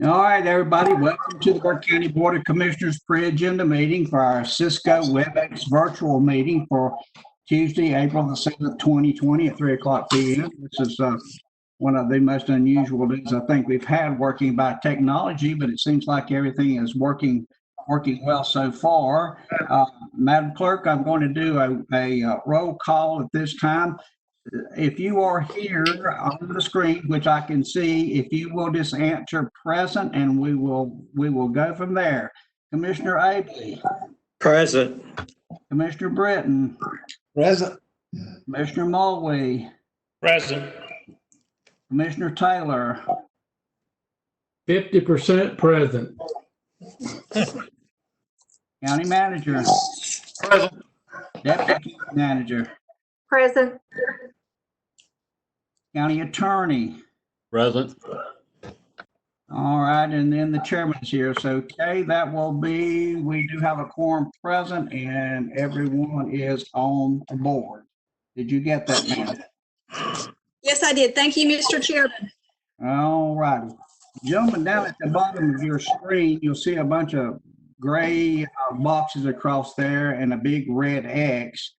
All right, everybody, welcome to the Burke County Board of Commissioners pre-agenda meeting for our Cisco Webex virtual meeting for Tuesday, April the 7th, 2020 at 3 o'clock p.m. This is one of the most unusual days I think we've had working by technology, but it seems like everything is working well so far. Madam Clerk, I'm going to do a roll call at this time. If you are here on the screen, which I can see, if you will just answer present and we will go from there. Commissioner Abley, Present. Commissioner Britton, Present. Commissioner Mulway, Present. Commissioner Taylor, 50% present. County Manager, Present. Deputy County Manager, Present. County Attorney. Present. All right, and then the chairman's here. So, okay, that will be, we do have a quorum present and everyone is on the board. Did you get that, ma'am? Yes, I did. Thank you, Mr. Chairman. All righty. Jumping down at the bottom of your screen, you'll see a bunch of gray boxes across there and a big red X.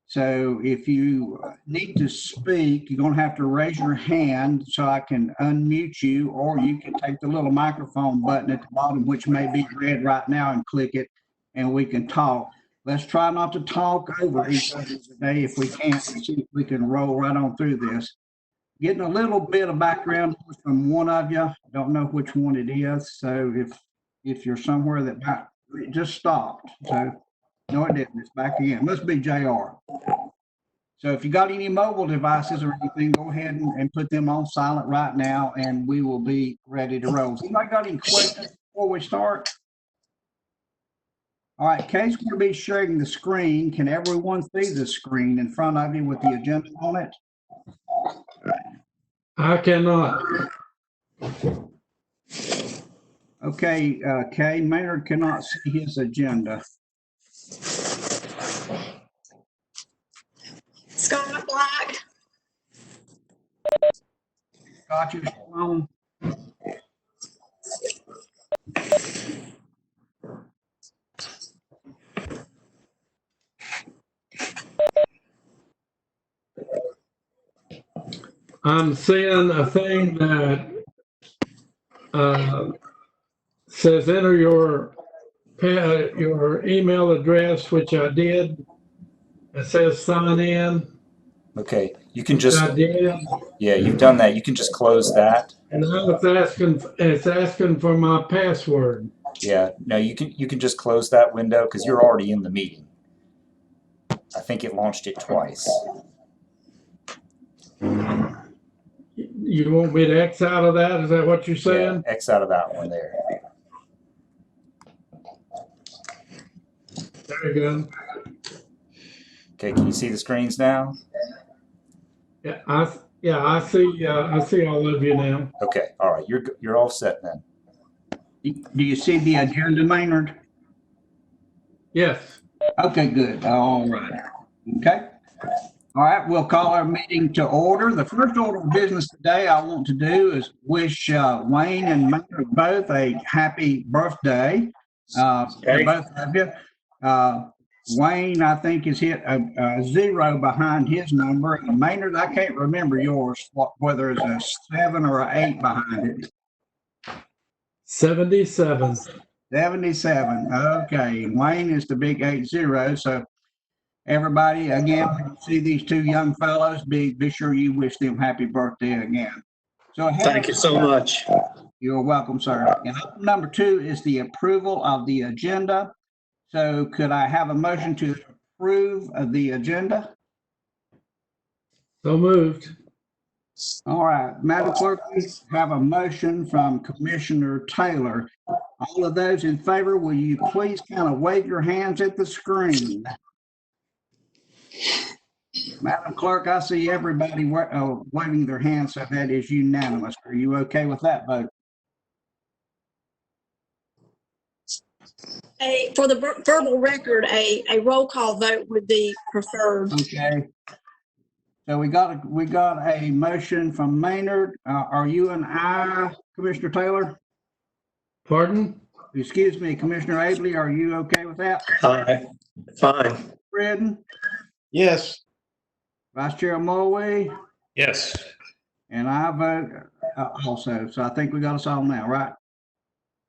So if you need to speak, you're going to have to raise your hand so I can unmute you, or you can take the little microphone button at the bottom, which may be red right now, and click it, and we can talk. Let's try not to talk over each other today if we can, and see if we can roll right on through this. Getting a little bit of background from one of you. I don't know which one it is. So if you're somewhere that might, it just stopped. So no, it didn't. It's back again. Must be JR. So if you got any mobile devices or anything, go ahead and put them on silent right now, and we will be ready to roll. Anybody got any questions before we start? All right, Kate's going to be sharing the screen. Can everyone see the screen in front of you with the agenda on it? I cannot. Okay, Kay, Maynard cannot see his agenda. Scott Black. Got you on? I'm seeing a thing that says enter your email address, which I did. It says sign in. Okay, you can just, I did. yeah, you've done that. You can just close that. And now it's asking for my password. Yeah, no, you can just close that window because you're already in the meeting. I think it launched it twice. You want me to X out of that? Is that what you're saying? Yeah, X out of that one there. There you go. Okay, can you see the screens now? Yeah, I see all of you now. Okay, all right, you're all set then. Do you see the agenda, Maynard? Yes. Okay, good. All right. Okay. All right, we'll call our meeting to order. The first order of business today I want to do is wish Wayne and Maynard both a happy birthday. To both of you. Wayne, I think, has hit a 0 behind his number. And Maynard, I can't remember yours, whether it's a 7 or an 8 behind it. 77. 77. Okay. And Wayne is the big 80. So everybody, again, when you see these two young fellows, be sure you wish them happy birthday again. So Thank you so much. You're welcome, sir. And number 2 is the approval of the agenda. So could I have a motion to approve of the agenda? So moved. All right, Madam Clerk, we have a motion from Commissioner Taylor. All of those in favor, will you please kind of wave your hands at the screen? Madam Clerk, I see everybody waving their hands, so that is unanimous. Are you okay with that vote? For the verbal record, a roll call vote would be preferred. Okay. So we got a motion from Maynard. Are you an aye, Commissioner Taylor? Pardon? Excuse me, Commissioner Abley, are you okay with that? Aye. Fine. Redden, Yes. Vice Chair Mulway, Yes. and I vote also. So I think we got us all now, right?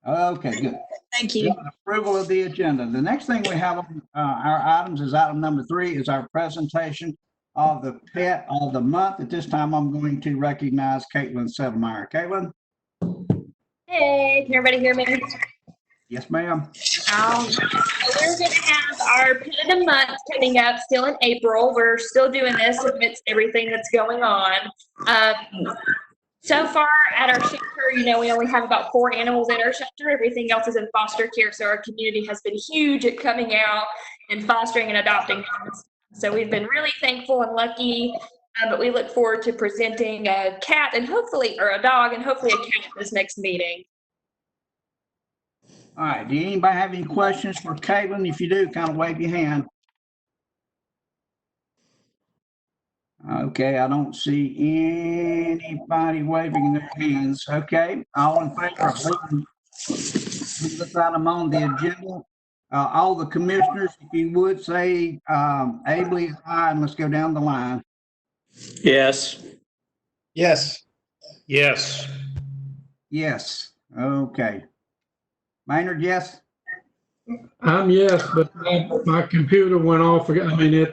Okay, good. Thank you. Approval of the agenda. The next thing we have on our items is item number 3 is our presentation of the pet of the month. At this time, I'm going to recognize Caitlin Settlemeyer. Caitlin? Hey, can everybody hear me? Yes, ma'am. So we're going to have our Pet of the Month coming up still in April. We're still doing this amidst everything that's going on. So far at our shelter, we only have about 4 animals in our shelter. Everything else is in foster care. So our community has been huge at coming out and fostering and adopting them. So we've been really thankful and lucky. But we look forward to presenting a cat and hopefully, or a dog and hopefully a cat at this next meeting. All right. Do anybody have any questions for Caitlin? If you do, kind of wave your hand. Okay, I don't see anybody waving their hands. Okay, all in favor of moving this item on the agenda? All the commissioners, if you would say Abley, aye, and let's go down the line. Yes. Yes. Yes. Yes. Okay. Maynard, yes. I'm yes, but my computer went off. I mean,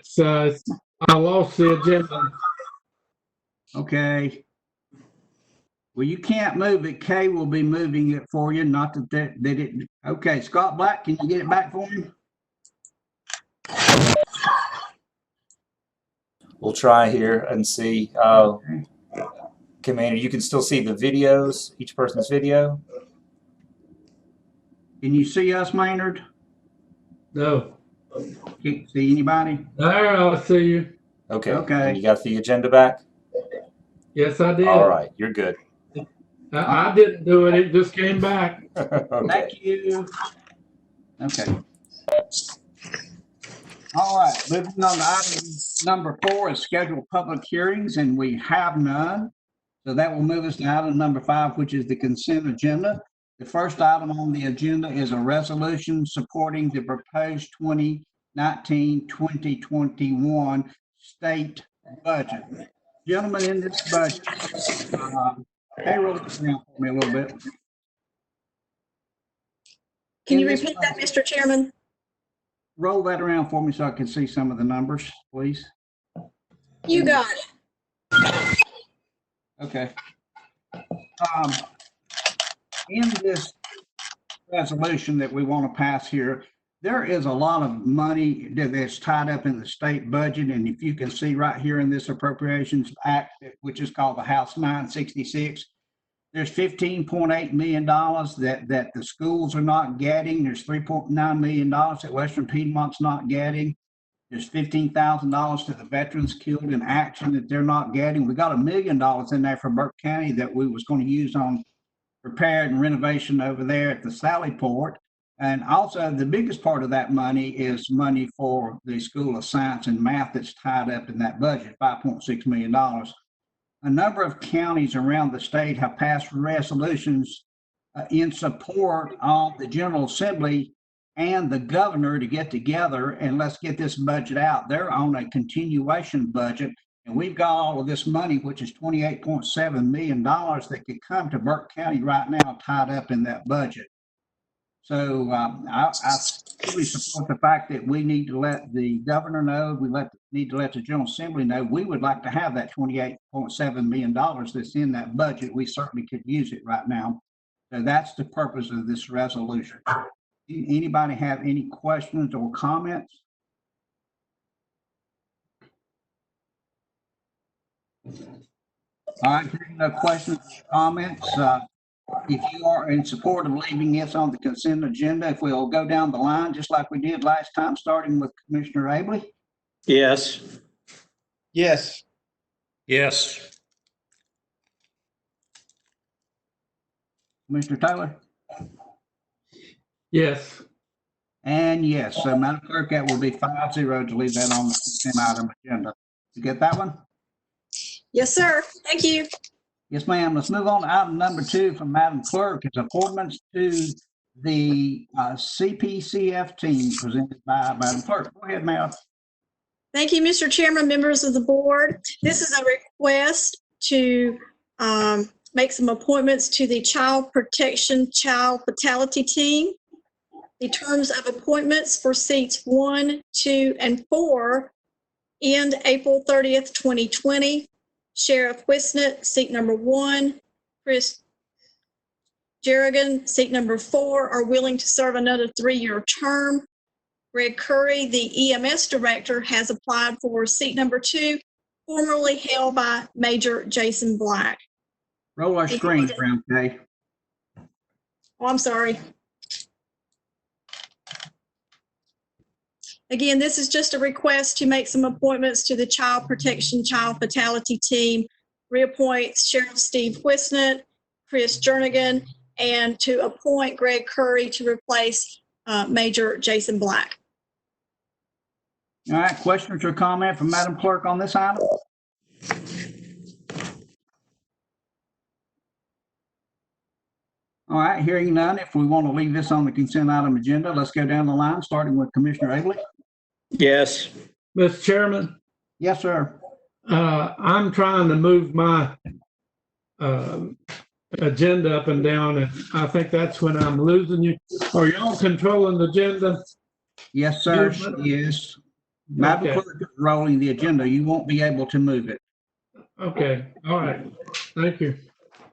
I lost the agenda. Okay. Well, you can't move it. Kay will be moving it for you. Not that it. Okay, Scott Black, can you get it back for me? We'll try here and see. Commander, you can still see the videos, each person's video. Can you see us, Maynard? No. Can't see anybody? There, I see you. Okay. Okay. And you got the agenda back? Yes, I did. All right, you're good. I didn't do it. It just came back. Okay. Thank you. Okay. All right, moving on to item number 4 is scheduled public hearings, and we have none. So that will move us to item number 5, which is the consent agenda. The first item on the agenda is a resolution supporting the proposed 2019-2021 state budget. Gentlemen, in this budget, payroll is down for me a little bit. Can you In this repeat that, budget, Mr. Chairman? roll that around for me so I can see some of the numbers, please. You got it. Okay. In this resolution that we want to pass here, there is a lot of money that's tied up in the state budget. And if you can see right here in this Appropriations Act, which is called the House 966, there's $15.8 million that the schools are not getting. There's $3.9 million that Western Piedmont's not getting. There's $15,000 to the veterans killed in action that they're not getting. We got $1 million in there for Burke County that we was going to use on repair and renovation over there at the Sally Port. And also the biggest part of that money is money for the School of Science and Math that's tied up in that budget, $5.6 million. A number of counties around the state have passed resolutions in support of the General Assembly and the governor to get together and let's get this budget out. They're on a continuation budget, and we've got all of this money, which is $28.7 million that could come to Burke County right now tied up in that budget. So I really support the fact that we need to let the governor know, need to let the General Assembly know we would like to have that $28.7 million that's in that budget. We certainly could use it right now. So that's the purpose of this resolution. Anybody have any questions or comments? All right, no questions, comments. If you are in support of leaving this on the consent agenda, if we'll go down the line just like we did last time, starting with Commissioner Abley. Yes. Yes. Yes. Commissioner Taylor. Yes. And yes, so Madam Clerk, that will be 5-0 to leave that on the consent item agenda. You get that one? Yes, sir. Thank you. Yes, ma'am. Let's move on to item number 2 from Madam Clerk. It's appointments to the CPCF team presented by Madam Clerk. Go ahead, ma'am. Thank you, Mr. Chairman, members of the board. This is a request to make some appointments to the Child Protection Child Fatality Team. The terms of appointments for seats 1, 2, and 4 end April 30th, 2020. Sheriff Wisnett, seat number 1. Chris Jerrigan, seat number 4, are willing to serve another 3-year term. Greg Curry, the EMS director, has applied for seat number 2, formerly held by Major Jason Black. Roll our screen, Brown K. Oh, I'm sorry. Again, this is just a request to make some appointments to the Child Protection Child Fatality Team, reappoint Sheriff Steve Wisnett, Chris Jernigan, and to appoint Greg Curry to replace Major Jason Black. All right, questions or comment from Madam Clerk on this item? All right, hearing none, if we want to leave this on the consent item agenda, let's go down the line, starting with Commissioner Abley. Yes. Mr. Chairman, Yes, sir. I'm trying to move my agenda up and down, and I think that's when I'm losing you. Are y'all controlling the agenda? Yes, sir. Yes. Madam Okay. Clerk is rolling the agenda. You won't be able to move it. Okay, all right. Thank you.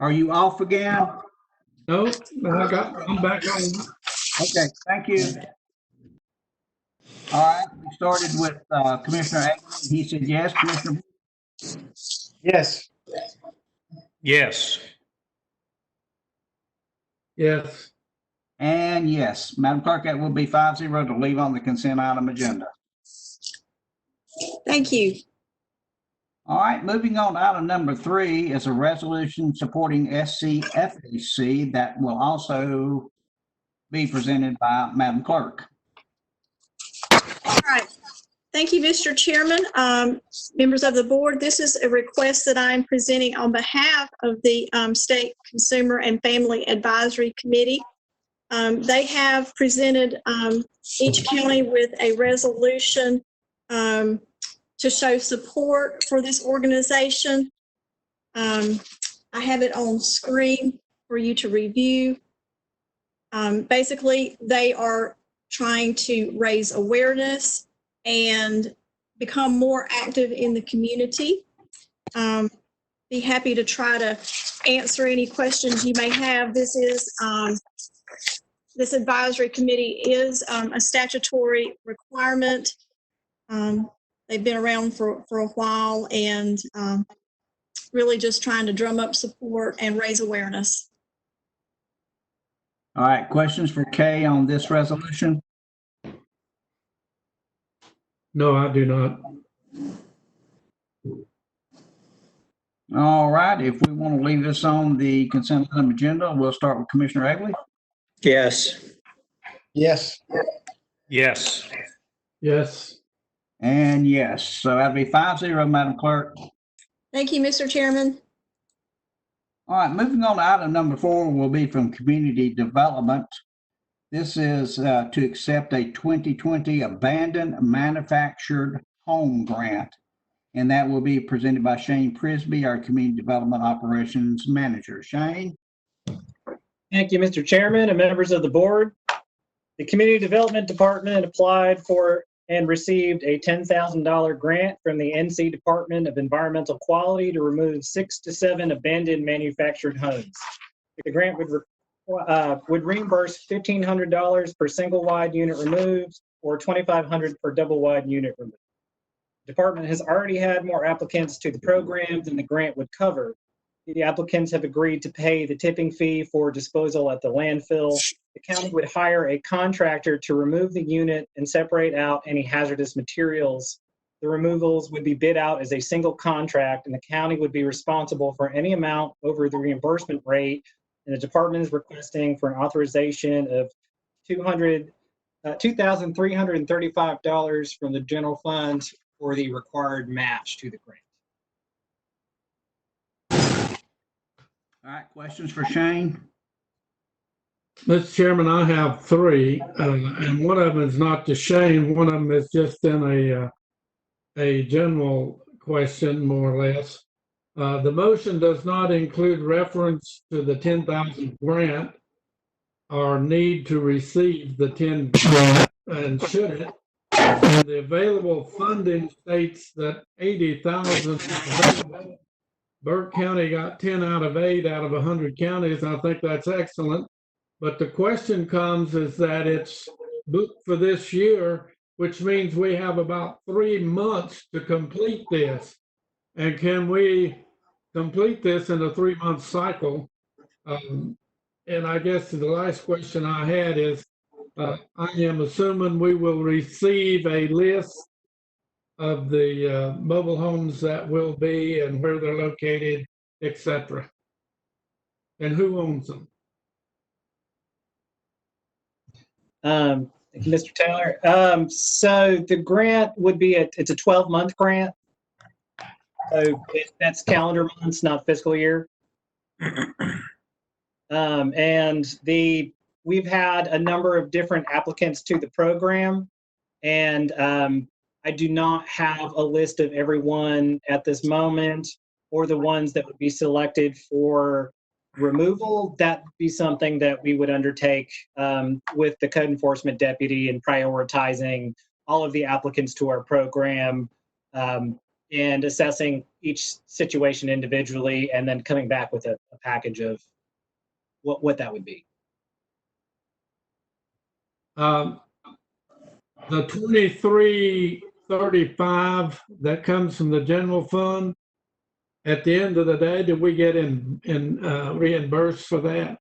Are you off again? No, I'm back on. Okay, thank you. All right, we started with Commissioner Abley. He said yes. Commissioner? Yes. Yes. Yes. And yes. Madam Clerk, that will be 5-0 to leave on the consent item agenda. Thank you. All right, moving on to item number 3 is a resolution supporting SCFAC that will also be presented by Madam Clerk. All right. Thank you, Mr. Chairman. Members of the board, this is a request that I am presenting on behalf of the State Consumer and Family Advisory Committee. They have presented each county with a resolution to show support for this organization. I have it on screen for you to review. Basically, they are trying to raise awareness and become more active in the community. Be happy to try to answer any questions you may have. This advisory committee is a statutory requirement. They've been around for a while, and really just trying to drum up support and raise awareness. All right, questions for Kay on this resolution? No, I do not. All right, if we want to leave this on the consent item agenda, we'll start with Commissioner Abley. Yes. Yes. Yes. Yes. And yes, so that'll be 5-0, Madam Clerk. Thank you, Mr. Chairman. All right, moving on to item number 4 will be from Community Development. This is to accept a 2020 Abandoned Manufactured Home Grant, and that will be presented by Shane Prisby, our Community Development Operations Manager. Shane? Thank you, Mr. Chairman and members of the board. The Community Development Department applied for and received a $10,000 grant from the NC Department of Environmental Quality to remove 6 to 7 abandoned manufactured homes. The grant would reimburse $1,500 per single wide unit removed or $2,500 per double wide unit removed. The department has already had more applicants to the program than the grant would cover. The applicants have agreed to pay the tipping fee for disposal at the landfill. The county would hire a contractor to remove the unit and separate out any hazardous materials. The removals would be bid out as a single contract, and the county would be responsible for any amount over the reimbursement rate. And the department is requesting for an authorization of $2,335 from the general fund for the required match to the grant. right, questions for Shane? Mr. Chairman, I have three, and one of them is not to Shane. One of them is just in a general question, more or less. The motion does not include reference to the 10,000 grant or need to receive the 10 grant, and should it? And the available funding states that 80,000 is available. Burke County got 10 out of 8 out of 100 counties. I think that's excellent. But the question comes is that it's booked for this year, which means we have about 3 months to complete this. And can we complete this in a 3-month cycle? And I guess the last question I had is, I am assuming we will receive a list of the mobile homes that will be and where they're located, etc. And who owns them? Thank you, Mr. Taylor. So the grant would be, it's a 12-month grant. So that's calendar months, not fiscal year. And we've had a number of different applicants to the program, and I do not have a list of everyone at this moment or the ones that would be selected for removal. That would be something that we would undertake with the code enforcement deputy and prioritizing all of the applicants to our program and assessing each situation individually, and then coming back with a package of what that would be. The 2335 that comes from the general fund, at the end of the day, did we get in reimbursed for that?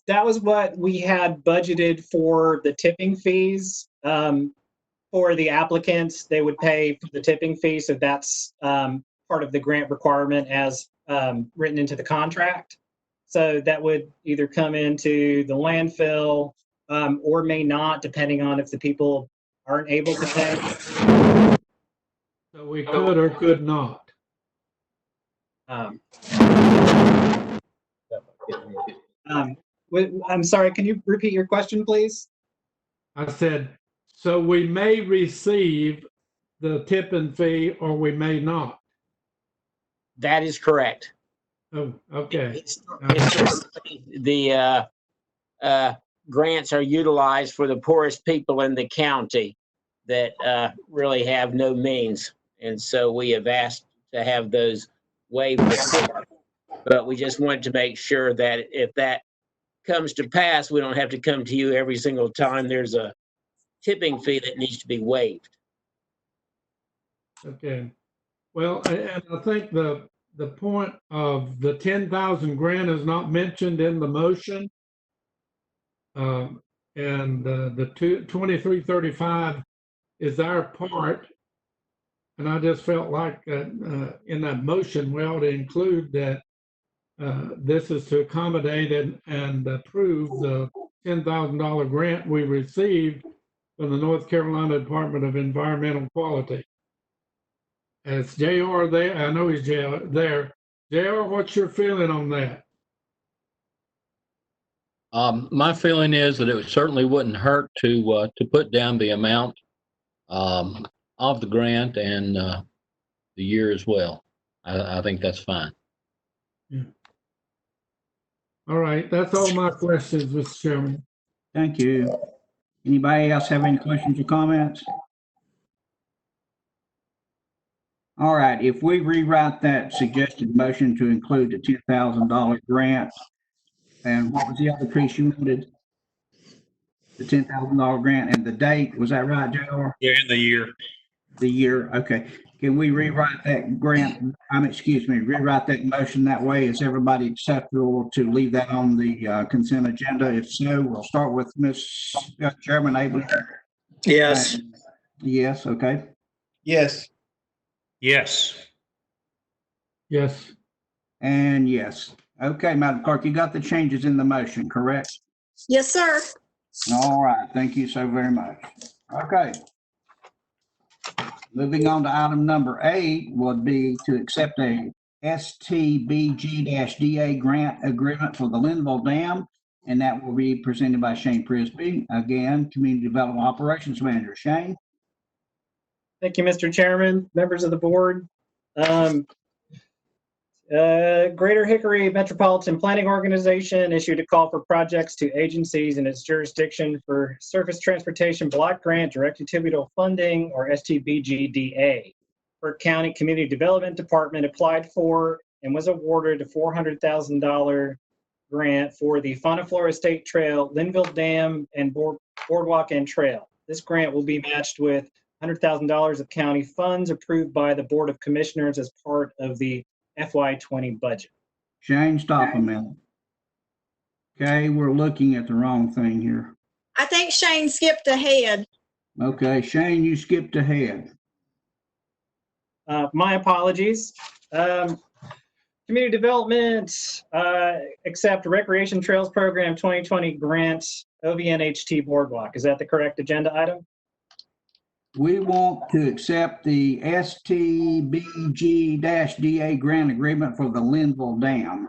That was what we had budgeted for the tipping fees. For the applicants, they would pay for the tipping fee. So that's part of the grant requirement as written into the contract. So that would either come into the landfill or may not, depending on if the people aren't able to pay. So we could or could not. I'm sorry, can you repeat your question, please? I said, so we may receive the tipping fee or we may not. That is correct. Oh, okay. The grants are utilized for the poorest people in the county that really have no means. And so we have asked to have those waived before. But we just wanted to make sure that if that comes to pass, we don't have to come to you every single time there's a tipping fee that needs to be waived. Okay. Well, and I think the point of the 10,000 grant is not mentioned in the motion. And the 2335 is our part. And I just felt like in that motion, we ought to include that this is to accommodate and approve the $10,000 grant we received from the North Carolina Department of Environmental Quality. Is JR there? I know he's there. JR, what's your feeling on that? My feeling is that it certainly wouldn't hurt to put down the amount of the grant and the year as well. I think that's fine. Yeah. All right, that's all my questions, Mr. Chairman. Thank you. Anybody else have any questions or comments? All right, if we rewrite that suggested motion to include the $10,000 grant, and what was the other piece you wanted? The $10,000 grant and the date, was that right, JR? Yeah, in the year. The year, okay. Can we rewrite that grant, rewrite that motion that way? Is everybody acceptable to leave that on the consent agenda? If so, we'll start with Ms. Chairman Abel. Yes. Yes, okay. Yes. Yes. Yes. And yes. Okay, Madam Clerk, you got the changes in the motion, correct? Yes, sir. All right, thank you so very much. Okay. Moving on to item number 8 would be to accept a STBG-DA grant agreement for the Linville Dam, and that will be presented by Shane Prisby. Again, Community Development Operations Manager. Shane? Thank you, Mr. Chairman, members of the board. Greater Hickory Metropolitan Planning Organization issued a call for projects to agencies in its jurisdiction for Surface Transportation Block Grant Direct Utility Funding, or STBGDA. Burke County Community Development Department applied for and was awarded a $400,000 grant for the Fauna Flora State Trail, Linville Dam, and Boardwalk and Trail. This grant will be matched with $100,000 of county funds approved by the Board of Commissioners as part of the FY20 budget. Shane, stop a minute. Okay, we're looking at the wrong thing here. I think Shane skipped ahead. Okay, Shane, you skipped ahead. My apologies. Community Development, accept Recreation Trails Program 2020 grant, OVNHT Boardwalk. Is that the correct agenda item? We want to accept the STBG-DA grant agreement for the Linville Dam.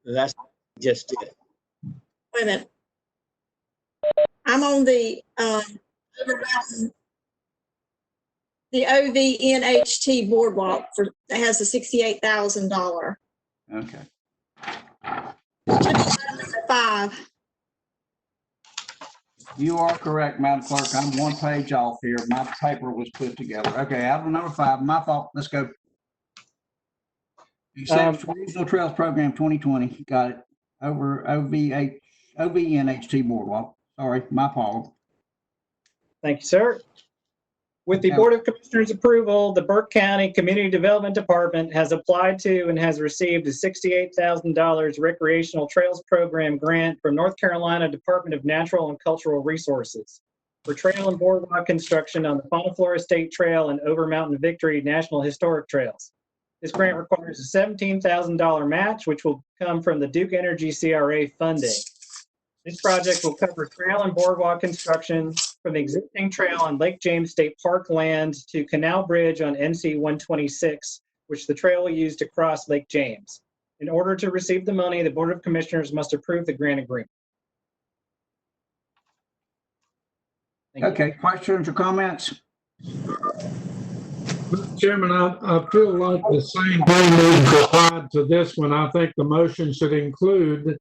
That's just it. Wait a minute. I'm on the OVNHT Boardwalk that has the $68,000. Okay. 5. You are correct, Madam Clerk. I'm one page off here. My paper was put together. Okay, item number 5, my fault. Let's go. Accept Regional Trails Program 2020. Got it. Over OVNHT Boardwalk. Sorry, my fault. Thank you, sir. With the Board of Commissioners approval, the Burke County Community Development Department has applied to and has received a $68,000 Recreational Trails Program grant from North Carolina Department of Natural and Cultural Resources for trail and boardwalk construction on the Fauna Flora State Trail and Over Mountain Victory National Historic Trails. This grant requires a $17,000 match, which will come from the Duke Energy CRA funding. This project will cover trail and boardwalk construction from the existing trail on Lake James State Park land to Canal Bridge on NC 126, which the trail will use to cross Lake James. In order to receive the money, the Board of Commissioners must approve the grant agreement. Okay, questions or comments? Mr. Chairman, I feel like the same thing needs to apply to this one. I think the motion should include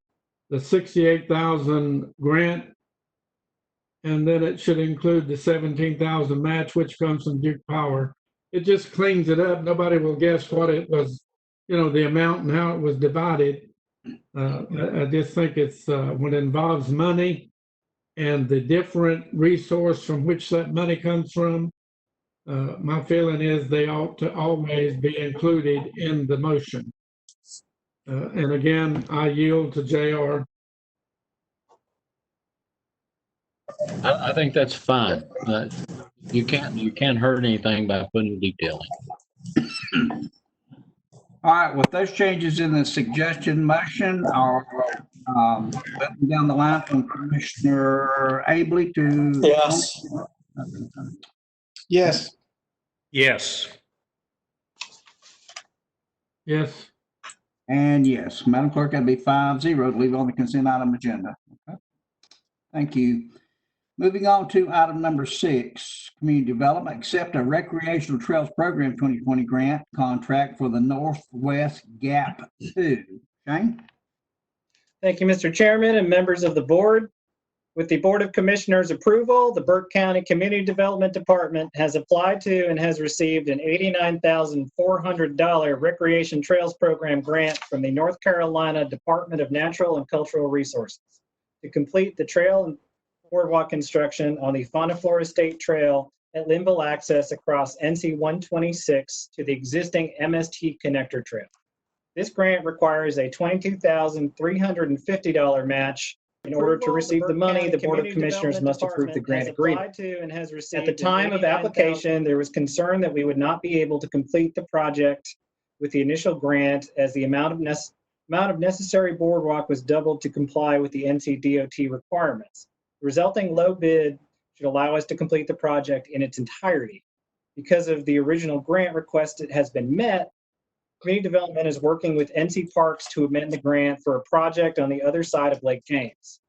the 68,000 grant, and then it should include the 17,000 match, which comes from Duke Power. It just cleans it up. Nobody will guess what it was, the amount and how it was divided. I just think it's when it involves money and the different resource from which that money comes from, my feeling is they ought to always be included in the motion. And again, I yield to JR. I think that's fine. You can't hurt anything by putting detailing. All right, with those changes in the suggestion motion, are moving down the line from Commissioner Abley to. Yes. Yes. Yes. Yes. And yes, Madam Clerk, that'd be 5-0 to leave on the consent item agenda. Okay. Thank you. Moving on to item number 6, Community Development, accept a Recreational Trails Program 2020 grant contract for the Northwest Gap 2. Shane? Thank you, Mr. Chairman and members of the board. With the Board of Commissioners approval, the Burke County Community Development Department has applied to and has received an $89,400 Recreation Trails Program grant from the North Carolina Department of Natural and Cultural Resources to complete the trail and boardwalk construction on the Fauna Flora State Trail at Linville Access across NC 126 to the existing MST Connector Trail. This grant requires a $22,350 match. In order to receive the money, the Board of Commissioners must approve the grant agreement. At the time of application, there was concern that we would not be able to complete the project with the initial grant as the amount of necessary boardwalk was doubled to comply with the NCDOT requirements. The resulting low bid should allow us to complete the project in its entirety. Because of the original grant request, it has been met. Community Development is working with NC Parks to amend the grant for a project on the other side of Lake James.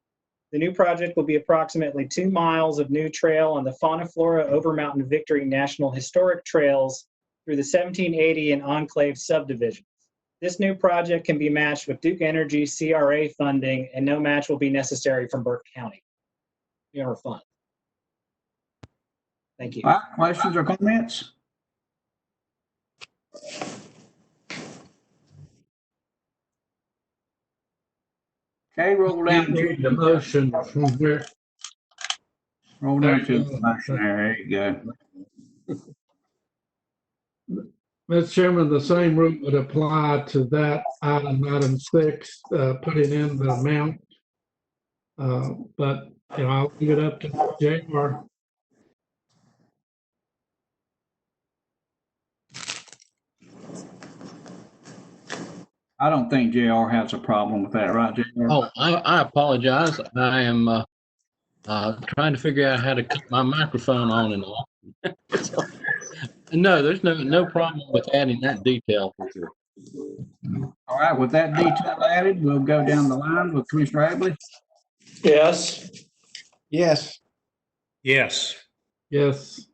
The new project will be approximately 2 miles of new trail on the Fauna Flora Over Mountain Victory National Historic Trails through the 1780 and Enclave subdivisions. This new project can be matched with Duke Energy CRA funding, and no match will be necessary from Burke County general fund. Thank you. All right, questions or comments? Okay, roll down Need the to motion from here. roll down to the motion there. There you go. Mr. Chairman, the same route would apply to that item 6, putting in the amount. But, I'll leave it up to JR. I don't think JR has a problem with that, right, JR? Oh, I apologize. I am trying to figure out how to cut my microphone on and off. No, there's no problem with adding that detail for sure. All right, with that detail added, we'll go down the line with Commissioner Abley. Yes. Yes. Yes. Yes.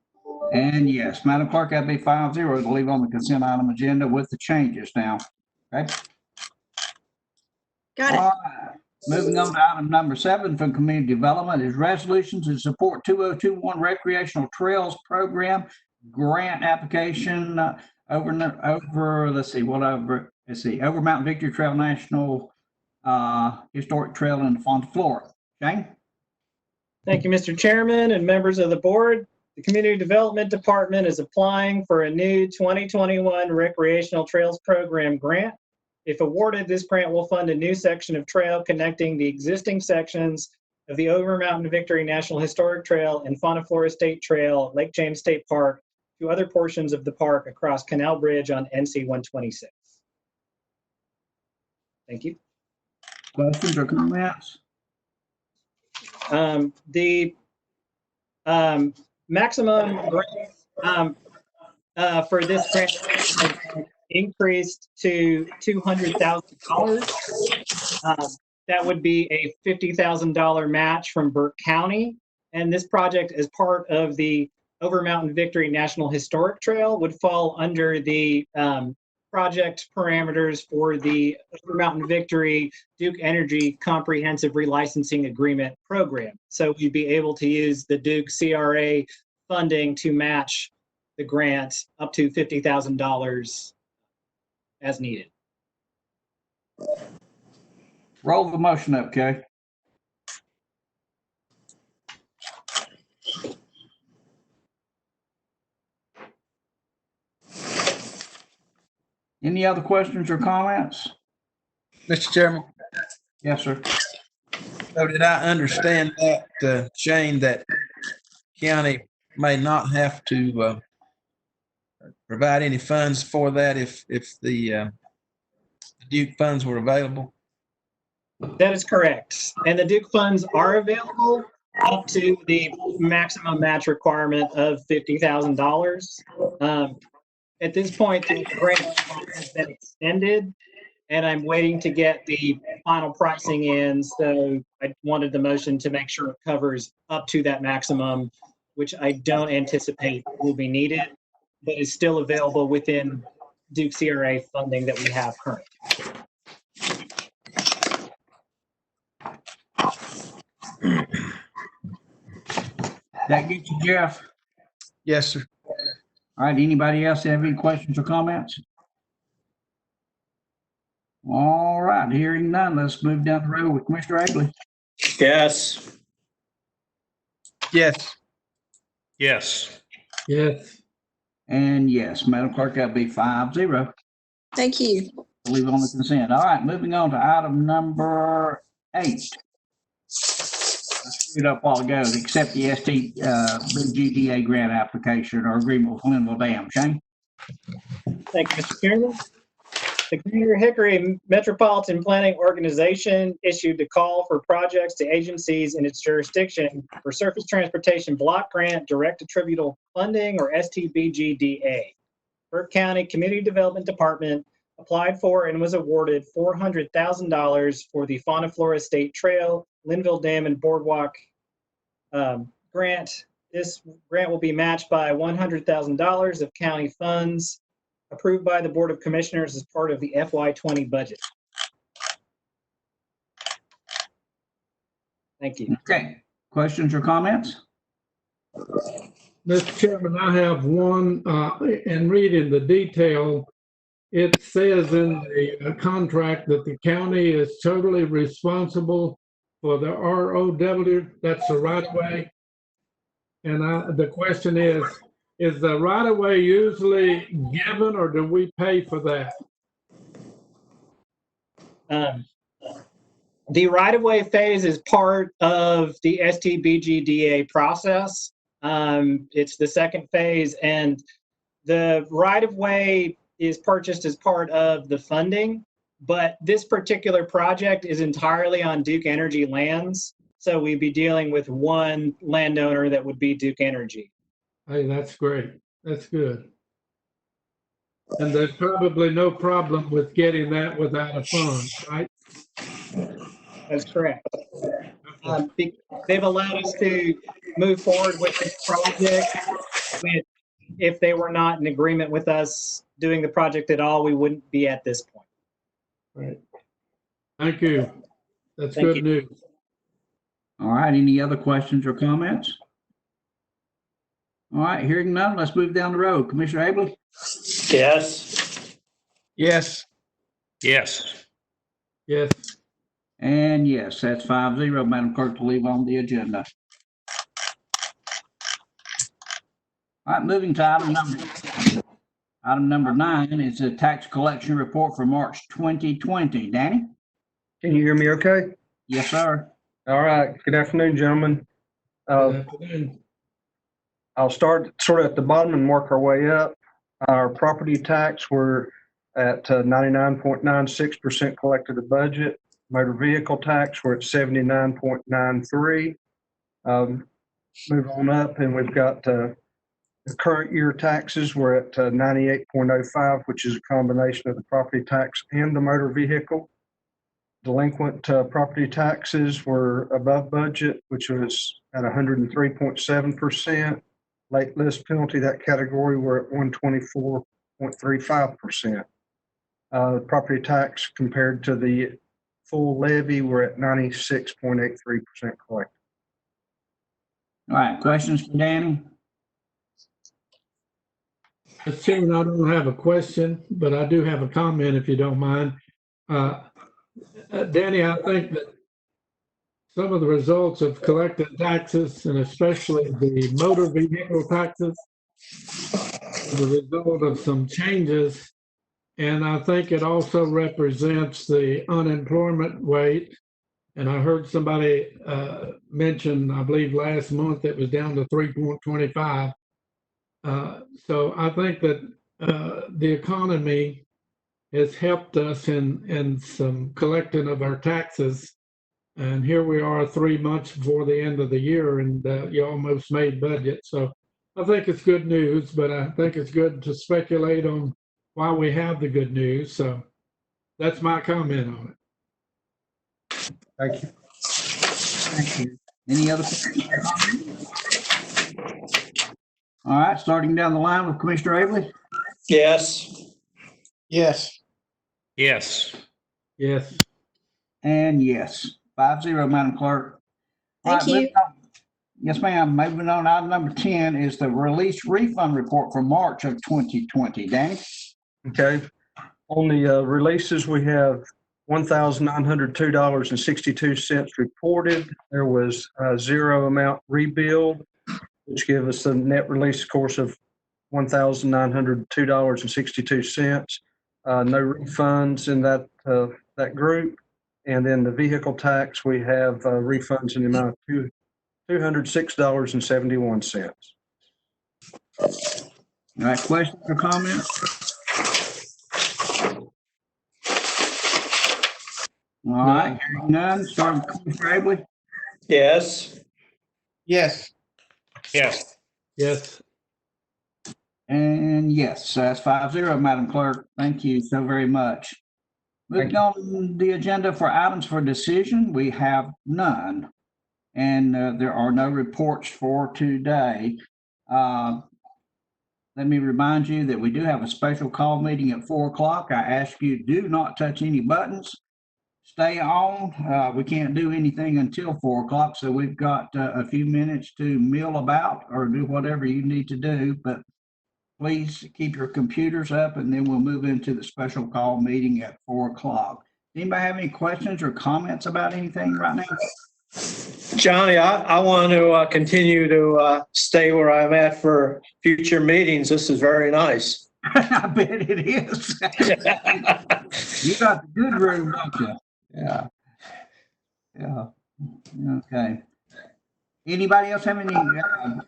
And yes, Madam Clerk, that'd be 5-0 to leave on the consent item agenda with the changes now. Okay. Got it. All right. Moving on to item number 7 from Community Development is resolutions to support 2021 Recreational Trails Program grant application over Mountain Victory Trail National Historic Trail in Fonta, Florida. Shane? Thank you, Mr. Chairman and members of the board. The Community Development Department is applying for a new 2021 Recreational Trails Program grant. If awarded, this grant will fund a new section of trail connecting the existing sections of the Over Mountain Victory National Historic Trail and Fauna Flora State Trail, Lake James State Park, to other portions of the park across Canal Bridge on NC 126. Thank you. Questions or comments? The maximum grant for this grant has been increased to $200,000. That would be a $50,000 match from Burke County. And this project, as part of the Over Mountain Victory National Historic Trail, would fall under the project parameters for the Over Mountain Victory Duke Energy Comprehensive Relicensing Agreement program. So we'd be able to use the Duke CRA funding to match the grant up to $50,000 as needed. Roll the motion up, Kay. Any other questions or comments? Mr. Chairman, Yes, sir. so did I understand that, Shane, that county may not have to provide any funds for that if the Duke funds were available? That is correct. And the Duke funds are available up to the maximum match requirement of $50,000. At this point, the grant has been extended, and I'm waiting to get the final pricing in. So I wanted the motion to make sure it covers up to that maximum, which I don't anticipate will be needed, but is still available within Duke CRA funding that we have currently. That gets you, Jeff. Yes, sir. All right, anybody else have any questions or comments? All right, hearing none, let's move down the road with Commissioner Abley. Yes. Yes. Yes. Yes. And yes, Madam Clerk, that'd be 5-0. Thank you. Leave on the consent. All right, moving on to item number 8. I screwed up a while ago, accept the BGDA grant application or agreement with Linville Dam. Shane? Thank you, Mr. Chairman. The Greater Hickory Metropolitan Planning Organization issued a call for projects to agencies in its jurisdiction for Surface Transportation Block Grant Direct Attributable Funding, or STBGDA. Burke County Community Development Department applied for and was awarded $400,000 for the Fauna Flora State Trail, Linville Dam and Boardwalk grant. This grant will be matched by $100,000 of county funds approved by the Board of Commissioners as part of the FY20 budget. Thank you. Okay, questions or comments? Mr. Chairman, I have one, in reading the detail, it says in the contract that the county is totally responsible for the ROW, that's the right of way. And the question is the right of way usually given or do we pay for that? The right-of-way phase is part of the STBGDA process. It's the second phase, and the right-of-way is purchased as part of the funding, but this particular project is entirely on Duke Energy lands, so we'd be dealing with one landowner that would be Duke Energy. Hey, that's great. That's good. And there's probably no problem with getting that without a fund, right? That's correct. They've allowed us to move forward with this project. If they were not in agreement with us doing the project at all, we wouldn't be at this point. Right. Thank you. That's Thank good you. news. All right, any other questions or comments? All right, hearing none, let's move down the road. Commissioner Abley? Yes. Yes. Yes. Yes. And yes, that's 5-0, Madam Clerk, to leave on the agenda. All right, moving to item number 9 is the tax collection report for March 2020. Danny? Can you hear me okay? Yes, sir. All right. Good afternoon, gentlemen. Good afternoon. I'll start sort of at the bottom and work our way up. Our property tax, we're at 99.96% collected the budget. Motor vehicle tax, we're at 79.93. Move on up, and we've got the current year taxes, we're at 98.05, which is a combination of the property tax and the motor vehicle. Delinquent property taxes were above budget, which was at 103.7%. Late list penalty, that category, we're at 124.35%. Property tax compared to the full levy, we're at 96.83% collected. All right, questions for Danny? Mr. Chairman, I don't have a question, but I do have a comment if you don't mind. Danny, I think that some of the results of collecting taxes, and especially the motor vehicle taxes, the result of some changes. And I think it also represents the unemployment rate. And I heard somebody mention, I believe last month, it was down to 3.25. So I think that the economy has helped us in some collecting of our taxes. And here we are 3 months before the end of the year, and you almost made budget. So I think it's good news, but I think it's good to speculate on why we have the good news. So that's my comment on it. Thank you. Thank you. Any other questions? All right, starting down the line with Commissioner Abley? Yes. Yes. Yes. Yes. And yes, 5-0, Madam Clerk. All Thank right, you. moving on. Yes, ma'am. Moving on, item number 10 is the release refund report for March of 2020. Danny? Okay. On the releases, we have $1,902.62 reported. There was a zero amount rebilled, which gave us a net release, of course, of $1,902.62. No refunds in that group. And then the vehicle tax, we have refunds in the amount of $206.71. All right, questions or comments? All right, hearing none, starting with Commissioner Abley? Yes. Yes. Yes. Yes. And yes, that's 5-0, Madam Clerk. Thank you so very much. Moving on the agenda for items for decision, we have none. And there are no reports for today. Let me remind you that we do have a special call meeting at 4 o'clock. I ask you, do not touch any buttons. Stay on. We can't do anything until 4 o'clock, so we've got a few minutes to mill about or do whatever you need to do. But please keep your computers up, and then we'll move into the special call meeting at 4 o'clock. Anybody have any questions or comments about anything right now? Johnny, I want to continue to stay where I'm at for future meetings. This is very nice. I bet it is. You got the good room, don't you? Yeah. Yeah. Okay. Anybody else have any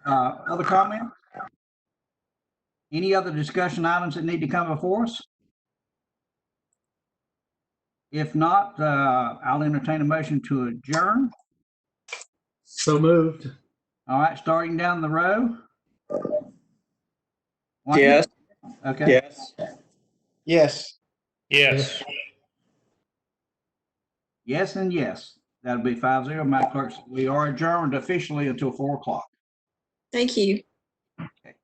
other comments? Any other discussion items that need to come before us? If not, I'll entertain a motion to adjourn. So moved. All right, starting down the row. One. Yes. Okay. Yes. Yes. Yes. Yes and yes. That'll be 5-0. Madam Clerk, we are adjourned officially until 4 o'clock. Thank you. Okay.